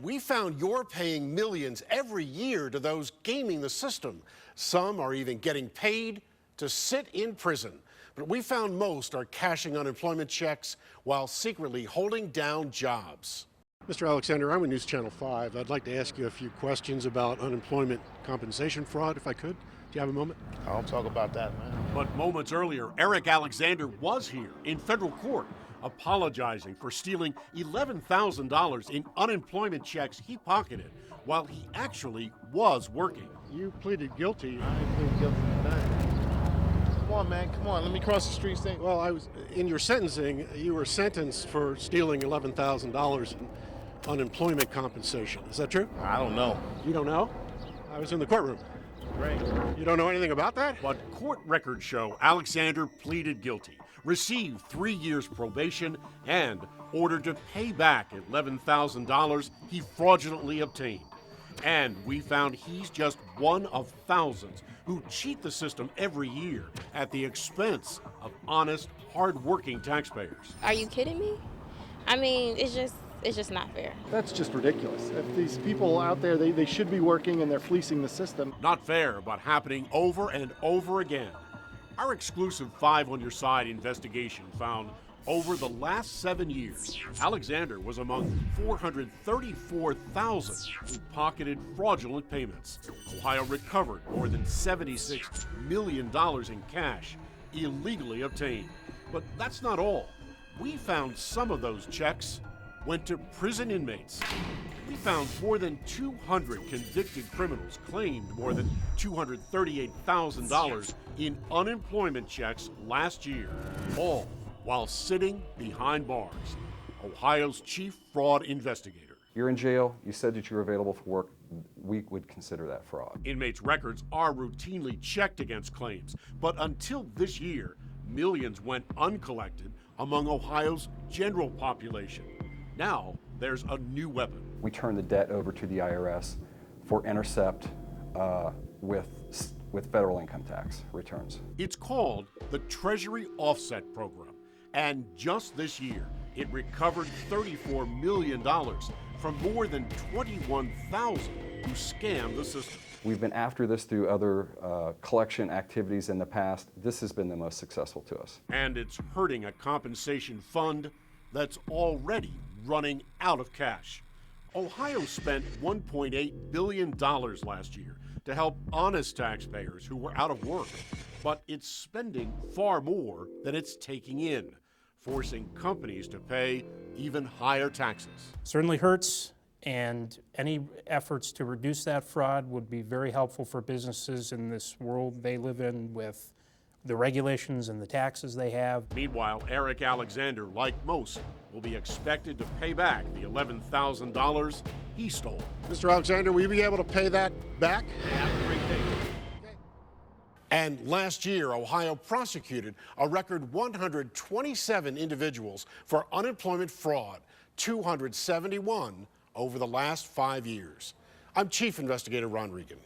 We found you're paying millions every year to those gaming the system. Some are even getting paid to sit in prison. But we found most are cashing unemployment checks while secretly holding down jobs. Mr. Alexander, I'm with News Channel 5. I'd like to ask you a few questions about unemployment compensation fraud, if I could. Do you have a moment? I don't talk about that, man. But moments earlier, Eric Alexander was here in federal court, apologizing for stealing $11,000 in unemployment checks he pocketed while he actually was working. You pleaded guilty. I ain't pleading guilty to nothing. Come on, man, come on. Let me cross the street. Well, in your sentencing, you were sentenced for stealing $11,000 in unemployment compensation. Is that true? I don't know. You don't know? I was in the courtroom. Great. You don't know anything about that? But court records show Alexander pleaded guilty, received 3 years probation, and ordered to pay back $11,000 he fraudulently obtained. And we found he's just one of thousands who cheat the system every year at the expense of honest, hard-working taxpayers. Are you kidding me? I mean, it's just not fair. That's just ridiculous. If these people out there, they should be working and they're fleecing the system. Not fair, but happening over and over again. Our exclusive 5 on Your Side investigation found over the last 7 years, Alexander was among 434,000 who pocketed fraudulent payments. Ohio recovered more than $76 million in cash illegally obtained. But that's not all. We found some of those checks went to prison inmates. We found more than 200 convicted criminals claimed more than $238,000 in unemployment checks last year, all while sitting behind bars. Ohio's chief fraud investigator. You're in jail, you said that you were available for work, we would consider that fraud. Inmates' records are routinely checked against claims, but until this year, millions went uncollected among Ohio's general population. Now, there's a new weapon. We turn the debt over to the IRS for intercept with federal income tax returns. It's called the Treasury Offset Program. And just this year, it recovered $34 million from more than 21,000 who scammed the system. We've been after this through other collection activities in the past. This has been the most successful to us. And it's hurting a compensation fund that's already running out of cash. Ohio spent $1.8 billion last year to help honest taxpayers who were out of work, but it's spending far more than it's taking in, forcing companies to pay even higher taxes. Certainly hurts, and any efforts to reduce that fraud would be very helpful for businesses in this world they live in with the regulations and the taxes they have. Meanwhile, Eric Alexander, like most, will be expected to pay back the $11,000 he stole. Mr. Alexander, will you be able to pay that back? Have a great day. And last year, Ohio prosecuted a record 127 individuals for unemployment fraud, 271 over the last 5 years. I'm Chief Investigator Ron Regan.